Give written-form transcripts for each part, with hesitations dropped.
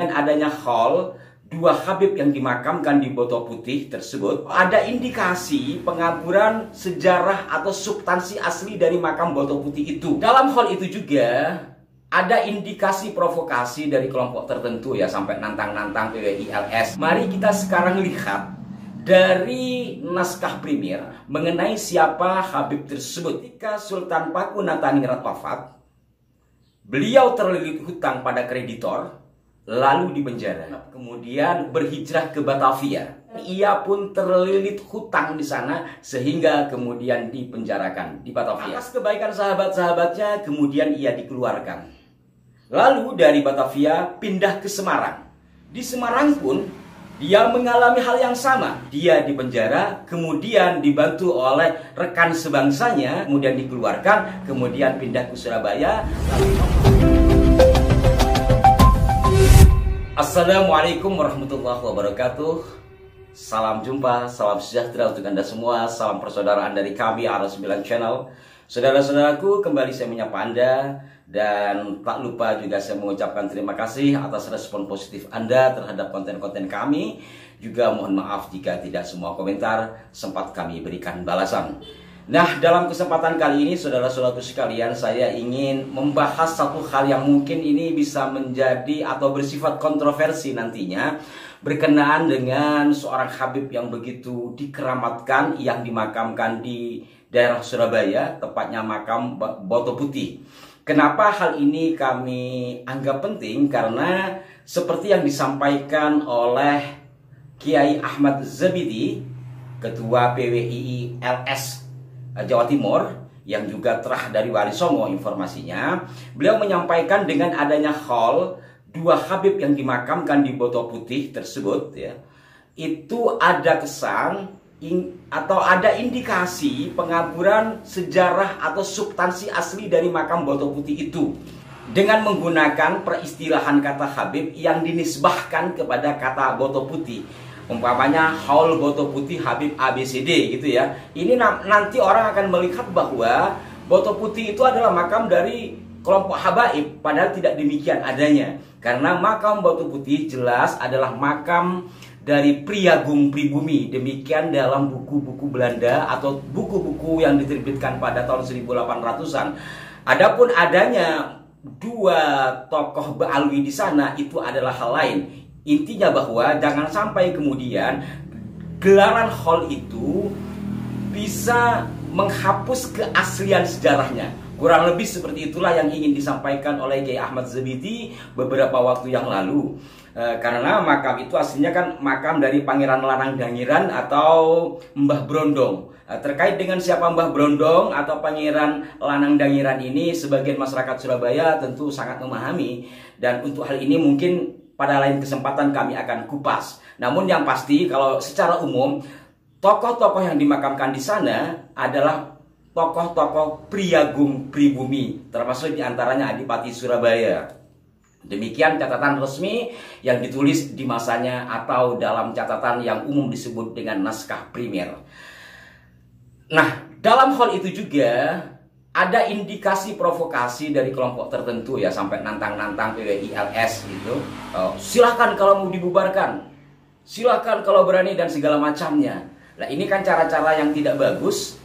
Dengan adanya haul dua Habib yang dimakamkan di Boto Putih tersebut, ada indikasi pengaburan sejarah atau substansi asli dari makam Boto Putih itu. Dalam hal itu juga ada indikasi provokasi dari kelompok tertentu ya, sampai nantang-nantang PWI LS. Mari kita sekarang lihat dari naskah primer mengenai siapa Habib tersebut. Ketika Sultan Pakunnataningrat wafat, beliau terlilit hutang pada kreditor, lalu dipenjara. Kemudian berhijrah ke Batavia. Ia pun terlilit hutang di sana sehingga kemudian dipenjarakan di Batavia. Atas kebaikan sahabat-sahabatnya kemudian ia dikeluarkan. Lalu dari Batavia pindah ke Semarang. Di Semarang pun dia mengalami hal yang sama. Dia dipenjara, kemudian dibantu oleh rekan sebangsanya, kemudian dikeluarkan, kemudian pindah ke Surabaya. Assalamualaikum warahmatullahi wabarakatuh. Salam jumpa, salam sejahtera untuk Anda semua. Salam persaudaraan dari kami Ar9 Channel. Saudara-saudaraku, kembali saya menyapa Anda. Dan tak lupa juga saya mengucapkan terima kasih atas respon positif Anda terhadap konten-konten kami. Juga mohon maaf jika tidak semua komentar sempat kami berikan balasan. Nah, dalam kesempatan kali ini, saudara-saudaraku sekalian, saya ingin membahas satu hal yang mungkin ini bisa menjadi atau bersifat kontroversi nantinya, berkenaan dengan seorang Habib yang begitu dikeramatkan, yang dimakamkan di daerah Surabaya, tepatnya makam Boto Putih. Kenapa hal ini kami anggap penting? Karena seperti yang disampaikan oleh Kiai Ahmad Zabidi, Ketua PWI LS Jawa Timur, yang juga terah dari Wali Songo informasinya, beliau menyampaikan dengan adanya haul dua Habib yang dimakamkan di Boto Putih tersebut ya, itu ada kesan atau ada indikasi pengaburan sejarah atau substansi asli dari makam Boto Putih itu, dengan menggunakan peristilahan kata Habib yang dinisbahkan kepada kata Boto Putih. Umpamanya haul Boto Putih Habib ABCD gitu ya. Ini nanti orang akan melihat bahwa Boto Putih itu adalah makam dari kelompok habaib, padahal tidak demikian adanya. Karena makam Boto Putih jelas adalah makam dari Pri Agung Pribumi. Demikian dalam buku-buku Belanda atau buku-buku yang diterbitkan pada tahun 1800-an. Adapun adanya dua tokoh Ba'alwi di sana itu adalah hal lain. Intinya bahwa jangan sampai kemudian gelaran haul itu bisa menghapus keaslian sejarahnya. Kurang lebih seperti itulah yang ingin disampaikan oleh Kiai Ahmad Zabidi beberapa waktu yang lalu. Karena makam itu aslinya kan makam dari Pangeran Lanang Dangiran atau Mbah Brondong. Terkait dengan siapa Mbah Brondong atau Pangeran Lanang Dangiran ini, sebagian masyarakat Surabaya tentu sangat memahami. Dan untuk hal ini mungkin pada lain kesempatan kami akan kupas. Namun yang pasti kalau secara umum tokoh-tokoh yang dimakamkan di sana adalah tokoh-tokoh Pri Agung Pribumi, termasuk diantaranya Adipati Surabaya. Demikian catatan resmi yang ditulis di masanya atau dalam catatan yang umum disebut dengan naskah primer. Nah, dalam hal itu juga ada indikasi provokasi dari kelompok tertentu ya, sampai nantang-nantang PWI LS gitu. Silahkan kalau mau dibubarkan, silahkan kalau berani dan segala macamnya. Nah, ini kan cara-cara yang tidak bagus.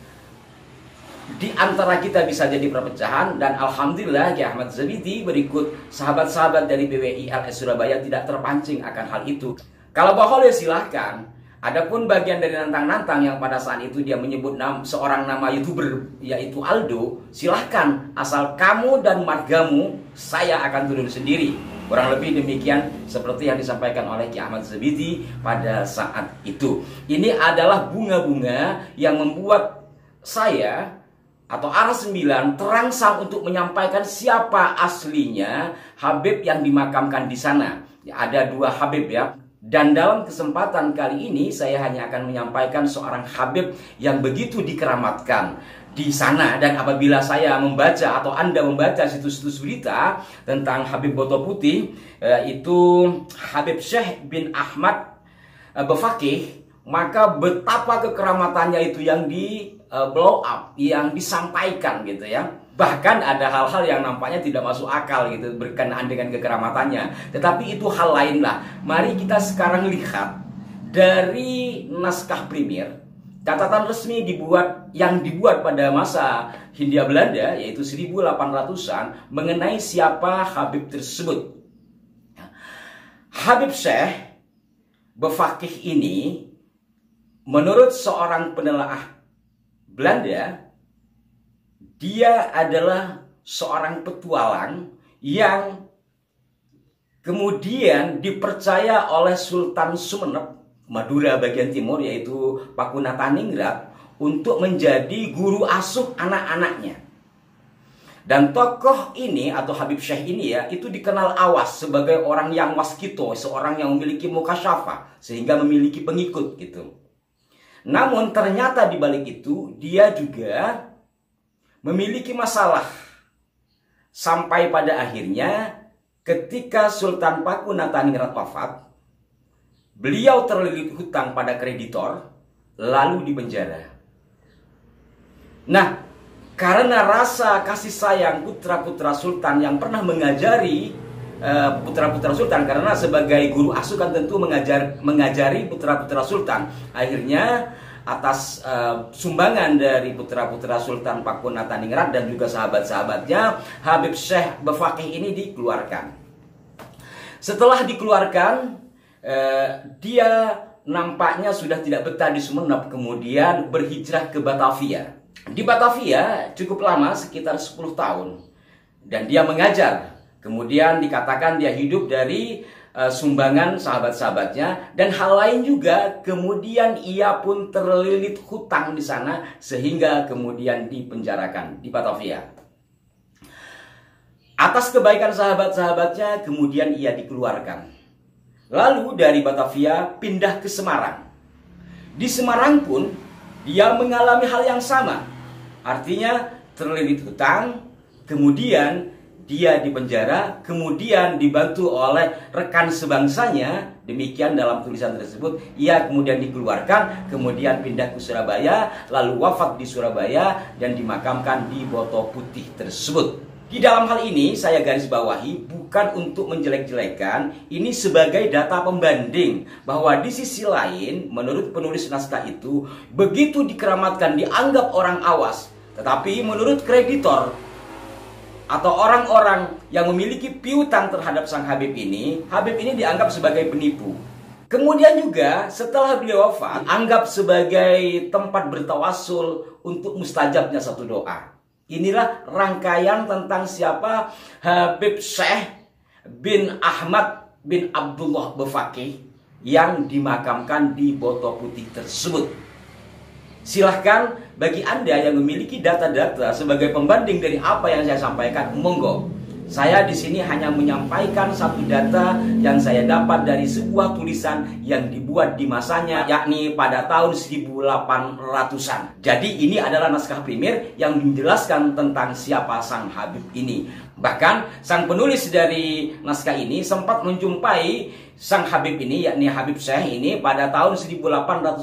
Di antara kita bisa jadi perpecahan, dan alhamdulillah Kiai Ahmad Zabidi berikut sahabat-sahabat dari PWI LS Surabaya tidak terpancing akan hal itu. Kalau bohong ya silahkan. Adapun bagian dari nantang-nantang yang pada saat itu dia menyebut seorang nama YouTuber yaitu Aldo, silahkan, asal kamu dan margamu saya akan turun sendiri. Kurang lebih demikian seperti yang disampaikan oleh Kiai Ahmad Zabidi pada saat itu. Ini adalah bunga-bunga yang membuat saya atau Ar9 terangsang untuk menyampaikan siapa aslinya Habib yang dimakamkan di sana. Ya, ada dua Habib ya. Dan dalam kesempatan kali ini saya hanya akan menyampaikan seorang Habib yang begitu dikeramatkan di sana. Dan apabila saya membaca atau Anda membaca situs-situs berita tentang Habib Boto Putih, itu Habib Syekh bin Ahmad Befaqih, maka betapa kekeramatannya itu yang di blow up, yang disampaikan gitu ya. Bahkan ada hal-hal yang nampaknya tidak masuk akal gitu berkenaan dengan kekeramatannya. Tetapi itu hal lain lah. Mari kita sekarang lihat dari naskah primer, catatan resmi yang dibuat pada masa Hindia Belanda, yaitu 1800-an, mengenai siapa Habib tersebut. Habib Syekh Befaqih ini, menurut seorang penelaah Belanda, dia adalah seorang petualang yang kemudian dipercaya oleh Sultan Sumenep, Madura bagian timur, yaitu Pakunataningrat, untuk menjadi guru asuh anak-anaknya. Dan tokoh ini atau Habib Syekh ini ya, itu dikenal awas sebagai orang yang waskito, seorang yang memiliki mukasyafah, sehingga memiliki pengikut gitu. Namun ternyata di balik itu dia juga memiliki masalah. Sampai pada akhirnya ketika Sultan Pakunataningrat wafat, beliau terlilit hutang pada kreditor, lalu dipenjara. Nah, karena rasa kasih sayang putra-putra Sultan yang pernah mengajari putra-putra Sultan, karena sebagai guru asuh kan tentu mengajari putra-putra Sultan, akhirnya atas sumbangan dari putra-putra Sultan Pakunataningrat dan juga sahabat-sahabatnya, Habib Syekh Befaqih ini dikeluarkan. Setelah dikeluarkan, dia nampaknya sudah tidak betah di Sumenep, kemudian berhijrah ke Batavia. Di Batavia cukup lama, sekitar 10 tahun. Dan dia mengajar. Kemudian dikatakan dia hidup dari sumbangan sahabat-sahabatnya. Dan hal lain juga, kemudian ia pun terlilit hutang di sana, sehingga kemudian dipenjarakan di Batavia. Atas kebaikan sahabat-sahabatnya, kemudian ia dikeluarkan. Lalu dari Batavia pindah ke Semarang. Di Semarang pun dia mengalami hal yang sama. Artinya terlilit hutang, kemudian dia dipenjara, kemudian dibantu oleh rekan sebangsanya. Demikian dalam tulisan tersebut. Ia kemudian dikeluarkan, kemudian pindah ke Surabaya, lalu wafat di Surabaya dan dimakamkan di Boto Putih tersebut. Di dalam hal ini saya garis bawahi bukan untuk menjelek-jelekan, ini sebagai data pembanding bahwa di sisi lain menurut penulis naskah itu begitu dikeramatkan dianggap orang awas, tetapi menurut kreditor atau orang-orang yang memiliki piutang terhadap sang Habib ini dianggap sebagai penipu. Kemudian juga setelah beliau wafat, anggap sebagai tempat bertawasul untuk mustajabnya satu doa. Inilah rangkaian tentang siapa Habib Syekh bin Ahmad bin Abdullah Befaqih yang dimakamkan di Boto Putih tersebut. Silahkan bagi Anda yang memiliki data-data sebagai pembanding dari apa yang saya sampaikan, monggo. Saya di sini hanya menyampaikan satu data yang saya dapat dari sebuah tulisan yang dibuat di masanya, yakni pada tahun 1800-an. Jadi ini adalah naskah primer yang menjelaskan tentang siapa sang Habib ini. Bahkan sang penulis dari naskah ini sempat menjumpai sang Habib ini, yakni Habib Syekh ini, pada tahun 1870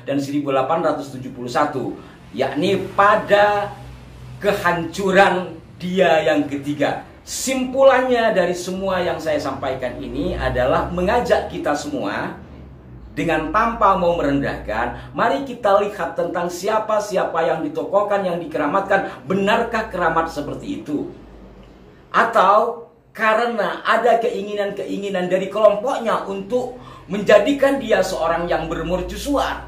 dan 1871, yakni pada kehancuran dia yang ketiga. Simpulannya dari semua yang saya sampaikan ini adalah mengajak kita semua dengan tanpa mau merendahkan, mari kita lihat tentang siapa-siapa yang ditokohkan, yang dikeramatkan. Benarkah keramat seperti itu? Atau karena ada keinginan-keinginan dari kelompoknya untuk menjadikan dia seorang yang bermercusuar,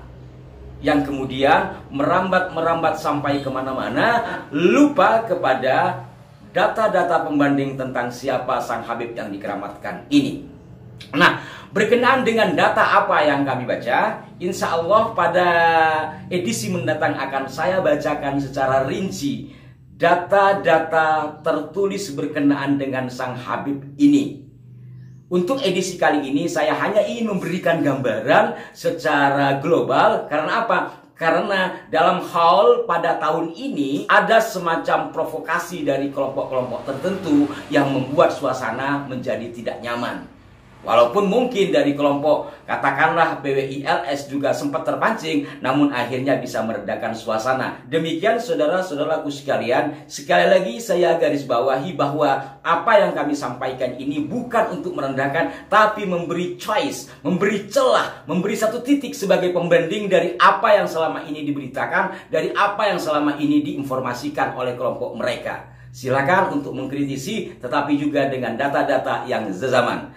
yang kemudian merambat sampai kemana-mana, lupa kepada data-data pembanding tentang siapa sang Habib yang dikeramatkan ini. Nah, berkenaan dengan data apa yang kami baca, insya Allah pada edisi mendatang akan saya bacakan secara rinci data-data tertulis berkenaan dengan sang Habib ini. Untuk edisi kali ini saya hanya ingin memberikan gambaran secara global. Karena apa? Karena dalam haul pada tahun ini ada semacam provokasi dari kelompok-kelompok tertentu yang membuat suasana menjadi tidak nyaman. Walaupun mungkin dari kelompok katakanlah PWILS juga sempat terpancing, namun akhirnya bisa meredakan suasana. Demikian saudara-saudaraku sekalian, sekali lagi saya garis bawahi bahwa apa yang kami sampaikan ini bukan untuk merendahkan, tapi memberi choice, memberi celah, memberi satu titik sebagai pembanding dari apa yang selama ini diberitakan, dari apa yang selama ini diinformasikan oleh kelompok mereka. Silakan untuk mengkritisi, tetapi juga dengan data-data yang sezaman.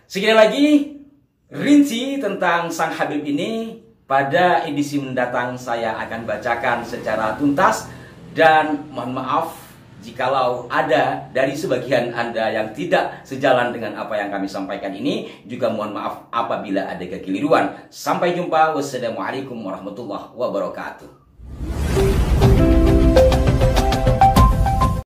Sekali lagi, rinci tentang Sang Habib ini pada edisi mendatang saya akan bacakan secara tuntas. Dan mohon maaf jikalau ada dari sebagian Anda yang tidak sejalan dengan apa yang kami sampaikan ini. Juga mohon maaf apabila ada kekeliruan. Sampai jumpa. Wassalamualaikum warahmatullahi wabarakatuh.